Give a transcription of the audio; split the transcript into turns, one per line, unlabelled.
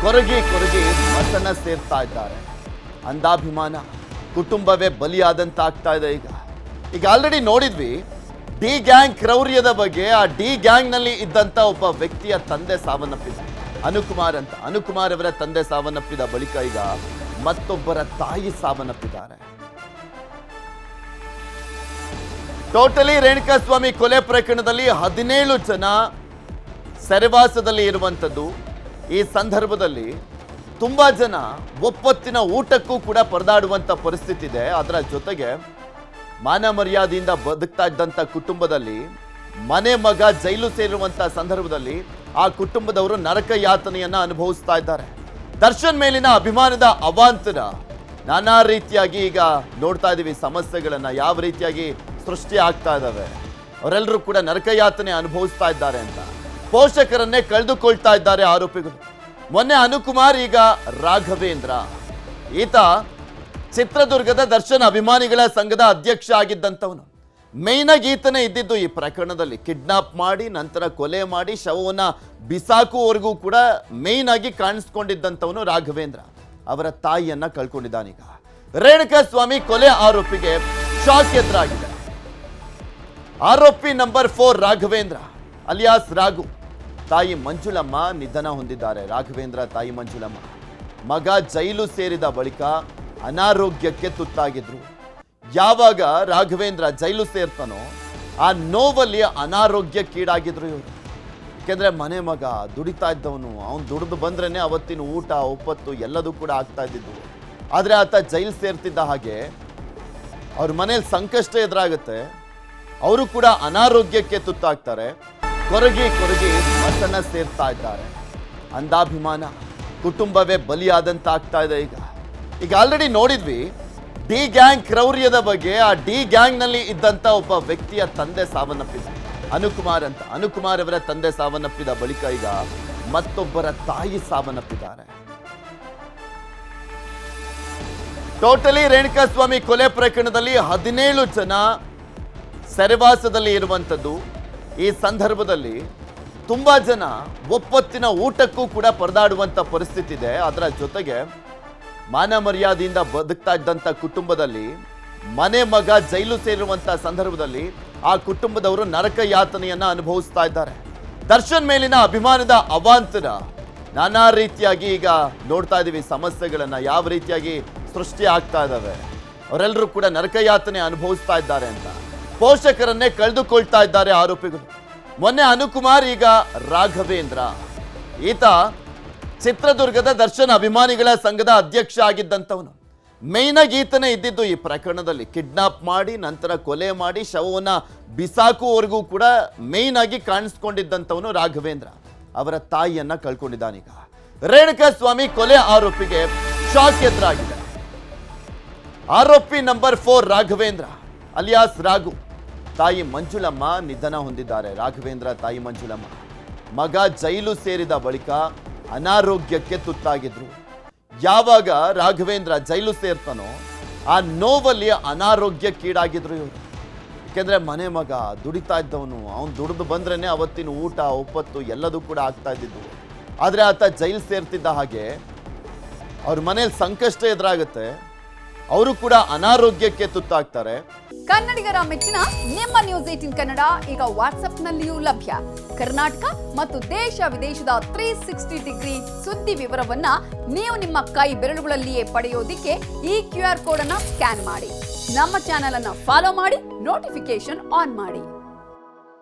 ಕೊರಗಿ ಮತನ ಸೇರ್ತಾ ಇದ್ದಾರೆ. ಅಂಧಾಭಿಮಾನ ಕುಟುಂಬವೇ ಬಲಿಯಾದಂತಾಗ್ತಾ ಇದೆ. ಈಗ ಆಲ್ರೆಡಿ ನೋಡಿದ್ವಿ ಡಿ ಗ್ಯಾಂಗ್ ಕ್ರೌರ್ಯದ ಬಗ್ಗೆ. ಆ ಡಿ ಗ್ಯಾಂಗ್ ನಲ್ಲಿ ಇದ್ದಂತ ಒಬ್ಬ ವ್ಯಕ್ತಿಯ ತಂದೆ ಸಾವನ್ನಪ್ಪಿದ, ಅನುಕುಮಾರ್ ಅವರ ತಂದೆ ಸಾವನ್ನಪ್ಪಿದ ಬಳಿಕ ಈಗ ಮತ್ತೊಬ್ಬರ ತಾಯಿ ಸಾವನ್ನಪ್ಪಿದ್ದಾರೆ. ಟೋಟಲಿ ರೇಣುಕಾಸ್ವಾಮಿ ಕೊಲೆ ಪ್ರಕರಣದಲ್ಲಿ 17 ಜನ ಸೆರೆವಾಸದಲ್ಲಿ ಇರುವಂತದ್ದು. ಈ ಸಂದರ್ಭದಲ್ಲಿ ತುಂಬಾ ಜನ ಒಪ್ಪತ್ತಿನ ಊಟಕ್ಕೂ ಕೂಡ ಪರದಾಡುವಂತ ಪರಿಸ್ಥಿತಿ ಇದೆ. ಅದರ ಜೊತೆಗೆ ಮಾನ ಮರ್ಯಾದೆಯಿಂದ ಬದುಕ್ತಾ ಇದ್ದಂತ ಕುಟುಂಬದಲ್ಲಿ ಮನೆ ಮಗ ಜೈಲು ಸೇರಿರುವಂತ ಸಂದರ್ಭದಲ್ಲಿ ಆ ಕುಟುಂಬದವರು ನರಕ ಯಾತನೆಯನ್ನ ಅನುಭವಿಸ್ತಾ ಇದ್ದಾರೆ. ದರ್ಶನ್ ಮೇಲಿನ ಅಭಿಮಾನದ ಅವಾಂತರ ನಾನಾ ರೀತಿಯಾಗಿ ಈಗ ನೋಡ್ತಾ ಇದೀವಿ. ಸಮಸ್ಯೆಗಳನ್ನ ಯಾವ ರೀತಿಯಾಗಿ ಸೃಷ್ಟಿ ಆಗ್ತಾ ಇದ್ದಾವೆ, ಅವರೆಲ್ಲರೂ ಕೂಡ ನರಕ ಯಾತನೆ ಅನುಭವಿಸ್ತಾ ಇದ್ದಾರೆ ಅಂತ ಪೋಷಕರನ್ನೇ ಕಳೆದುಕೊಳ್ತಾ ಇದ್ದಾರೆ ಆರೋಪಿಗಳು. ಮೊನ್ನೆ ಅನುಕುಮಾರ್, ಈಗ ರಾಘವೇಂದ್ರ. ಈತ ಚಿತ್ರದುರ್ಗದ ದರ್ಶನ್ ಅಭಿಮಾನಿಗಳ ಸಂಘದ ಅಧ್ಯಕ್ಷ ಆಗಿದ್ದಂಥವನು. ಮೇನ್ ಆಗಿ ಈತನೇ ಇದ್ದಿದ್ದು ಈ ಪ್ರಕರಣದಲ್ಲಿ. ಕಿಡ್ನಾಪ್ ಮಾಡಿ ನಂತರ ಕೊಲೆ ಮಾಡಿ ಶವವನ್ನ ಬಿಸಾಕುವವರೆಗೂ ಕೂಡ ಮೇನ್ ಆಗಿ ಕಾಣಿಸ್ಕೊಂಡಿದ್ದಂಥವನು ರಾಘವೇಂದ್ರ. ಅವರ ತಾಯಿಯನ್ನ ಕಳ್ಕೊಂಡಿದ್ದಾನೀಗ. ರೇಣುಕಾಸ್ವಾಮಿ ಕೊಲೆ ಆರೋಪಿಗೆ ಶಾಕ್ ಎದುರಾಗಿದೆ. ಆರೋಪಿ ನಂಬರ್ 4 ರಾಘವೇಂದ್ರ ಅಲಿಯಾಸ್ ರಾಘು. ತಾಯಿ ಮಂಜುಳಮ್ಮ ನಿಧನ ಹೊಂದಿದ್ದಾರೆ. ರಾಘವೇಂದ್ರ ತಾಯಿ ಮಂಜುಳಮ್ಮ ಮಗ ಜೈಲು ಸೇರಿದ ಬಳಿಕ ಅನಾರೋಗ್ಯಕ್ಕೆ ತುತ್ತಾಗಿದ್ರು. ಯಾವಾಗ ರಾಘವೇಂದ್ರ ಜೈಲು ಸೇರ್ತಾನೋ ಆ ನೋವಲ್ಲಿ ಅನಾರೋಗ್ಯಕ್ಕೀಡಾಗಿದ್ರು ಇವರು. ಯಾಕೆಂದ್ರೆ ಮನೆ ಮಗ ದುಡಿತಾ ಇದ್ದವನು, ಅವನು ದುಡಿದು ಬಂದ್ರೇನೆ ಅವತ್ತಿನ ಊಟ ಒಪ್ಪತ್ತು ಎಲ್ಲದೂ ಕೂಡ ಆಗ್ತಾ ಇದ್ದಿದ್ದು. ಆದರೆ ಆತ ಜೈಲು ಸೇರ್ತಿದ್ದ ಹಾಗೆ ಅವ್ರ ಮನೇಲಿ ಸಂಕಷ್ಟ ಎದುರಾಗುತ್ತೆ. ಅವರು ಕೂಡ ಅನಾರೋಗ್ಯಕ್ಕೆ ತುತ್ತಾಗ್ತಾರೆ. ಕೊರಗಿ ಮತನ ಸೇರ್ತಾ ಇದ್ದಾರೆ. ಅಂಧಾಭಿಮಾನ ಕುಟುಂಬವೇ ಬಲಿಯಾದಂತಾಗ್ತಾ ಇದೆ. ಈಗ ಆಲ್ರೆಡಿ ನೋಡಿದ್ವಿ ಡಿ ಗ್ಯಾಂಗ್ ಕ್ರೌರ್ಯದ ಬಗ್ಗೆ. ಆ ಡಿ ಗ್ಯಾಂಗ್ ನಲ್ಲಿ ಇದ್ದಂತ ಒಬ್ಬ ವ್ಯಕ್ತಿಯ ತಂದೆ ಸಾವನ್ನಪ್ಪಿದ, ಅನುಕುಮಾರ್ ಅವರ ತಂದೆ ಸಾವನ್ನಪ್ಪಿದ ಬಳಿಕ ಈಗ ಮತ್ತೊಬ್ಬರ ತಾಯಿ ಸಾವನ್ನಪ್ಪಿದ್ದಾರೆ. ಟೋಟಲಿ ರೇಣುಕಾಸ್ವಾಮಿ ಕೊಲೆ ಪ್ರಕರಣದಲ್ಲಿ 17 ಜನ ಸೆರೆವಾಸದಲ್ಲಿ ಇರುವಂತದ್ದು. ಈ ಸಂದರ್ಭದಲ್ಲಿ ತುಂಬಾ ಜನ ಒಪ್ಪತ್ತಿನ ಊಟಕ್ಕೂ ಕೂಡ ಪರದಾಡುವಂತ ಪರಿಸ್ಥಿತಿ ಇದೆ. ಅದರ ಜೊತೆಗೆ ಮಾನ ಮರ್ಯಾದೆಯಿಂದ ಬದುಕ್ತಾ ಇದ್ದಂತ ಕುಟುಂಬದಲ್ಲಿ ಮನೆ ಮಗ ಜೈಲು ಸೇರಿರುವಂತ ಸಂದರ್ಭದಲ್ಲಿ ಆ ಕುಟುಂಬದವರು ನರಕ ಯಾತನೆಯನ್ನ ಅನುಭವಿಸ್ತಾ ಇದ್ದಾರೆ. ದರ್ಶನ್ ಮೇಲಿನ ಅಭಿಮಾನದ ಅವಾಂತರ ನಾನಾ ರೀತಿಯಾಗಿ ಈಗ ನೋಡ್ತಾ ಇದೀವಿ. ಸಮಸ್ಯೆಗಳನ್ನ ಯಾವ ರೀತಿಯಾಗಿ ಸೃಷ್ಟಿ ಆಗ್ತಾ ಇದ್ದಾವೆ, ಅವರೆಲ್ಲರೂ ಕೂಡ ನರಕ ಯಾತನೆ ಅನುಭವಿಸ್ತಾ ಇದ್ದಾರೆ ಅಂತ ಪೋಷಕರನ್ನೇ ಕಳೆದುಕೊಳ್ತಾ ಇದ್ದಾರೆ ಆರೋಪಿಗಳು. ಮೊನ್ನೆ ಅನುಕುಮಾರ್, ಈಗ ರಾಘವೇಂದ್ರ. ಈತ ಚಿತ್ರದುರ್ಗದ ದರ್ಶನ್ ಅಭಿಮಾನಿಗಳ ಸಂಘದ ಅಧ್ಯಕ್ಷ ಆಗಿದ್ದಂಥವನು. ಮೇನ್ ಆಗಿ ಈತನೇ ಇದ್ದಿದ್ದು ಈ ಪ್ರಕರಣದಲ್ಲಿ. ಕಿಡ್ನಾಪ್ ಮಾಡಿ ನಂತರ ಕೊಲೆ ಮಾಡಿ ಶವವನ್ನ ಬಿಸಾಕುವವರೆಗೂ ಕೂಡ ಮೇನ್ ಆಗಿ ಕಾಣಿಸ್ಕೊಂಡಿದ್ದಂಥವನು ರಾಘವೇಂದ್ರ. ಅವರ ತಾಯಿಯನ್ನ ಕಳ್ಕೊಂಡಿದ್ದಾನೀಗ. ರೇಣುಕಾಸ್ವಾಮಿ ಕೊಲೆ ಆರೋಪಿಗೆ ಶಾಕ್ ಎದುರಾಗಿದೆ. ಆರೋಪಿ ನಂಬರ್ 4 ರಾಘವೇಂದ್ರ ಅಲಿಯಾಸ್ ರಾಘು. ತಾಯಿ ಮಂಜುಳಮ್ಮ ನಿಧನ ಹೊಂದಿದ್ದಾರೆ. ರಾಘವೇಂದ್ರ ತಾಯಿ ಮಂಜುಳಮ್ಮ ಮಗ ಜೈಲು ಸೇರಿದ ಬಳಿಕ ಅನಾರೋಗ್ಯಕ್ಕೆ ತುತ್ತಾಗಿದ್ರು. ಯಾವಾಗ ರಾಘವೇಂದ್ರ ಜೈಲು ಸೇರ್ತಾನೋ ಆ ನೋವಲ್ಲಿ ಅನಾರೋಗ್ಯಕ್ಕೀಡಾಗಿದ್ರು ಇವರು. ಯಾಕೆಂದ್ರೆ ಮನೆ ಮಗ ದುಡಿತಾ ಇದ್ದವನು, ಅವನು ದುಡಿದು ಬಂದ್ರೇನೆ ಅವತ್ತಿನ ಊಟ ಒಪ್ಪತ್ತು ಎಲ್ಲದೂ ಕೂಡ ಆಗ್ತಾ ಇದ್ದಿದ್ದು. ಆದರೆ ಆತ ಜೈಲು ಸೇರ್ತಿದ್ದ ಹಾಗೆ ಅವ್ರ ಮನೇಲಿ ಸಂಕಷ್ಟ ಎದುರಾಗುತ್ತೆ. ಅವರು ಕೂಡ ಅನಾರೋಗ್ಯಕ್ಕೆ ತುತ್ತಾಗ್ತಾರೆ.
ಕನ್ನಡಿಗರ ಮೆಚ್ಚಿನ ನಿಮ್ಮ ನ್ಯೂಸ್ 18 ಕನ್ನಡ ಈಗ ವಾಟ್ಸ್ಆಪ್ನಲ್ಲಿಯೂ ಲಭ್ಯ. ಕರ್ನಾಟಕ ಮತ್ತು ದೇಶ ವಿದೇಶದ 360 ಡಿಗ್ರಿ ಸುದ್ದಿ ವಿವರವನ್ನ ನೀವು ನಿಮ್ಮ ಕೈ ಬೆರಳುಗಳಲ್ಲಿಯೇ ಪಡೆಯೋದಿಕ್ಕೆ ಈ QR ಕೋಡ್ ಅನ್ನ ಸ್ಕ್ಯಾನ್ ಮಾಡಿ. ನಮ್ಮ ಚಾನೆಲ್ ಅನ್ನ ಫಾಲೋ ಮಾಡಿ, ನೋಟಿಫಿಕೇಶನ್ ಆನ್ ಮಾಡಿ.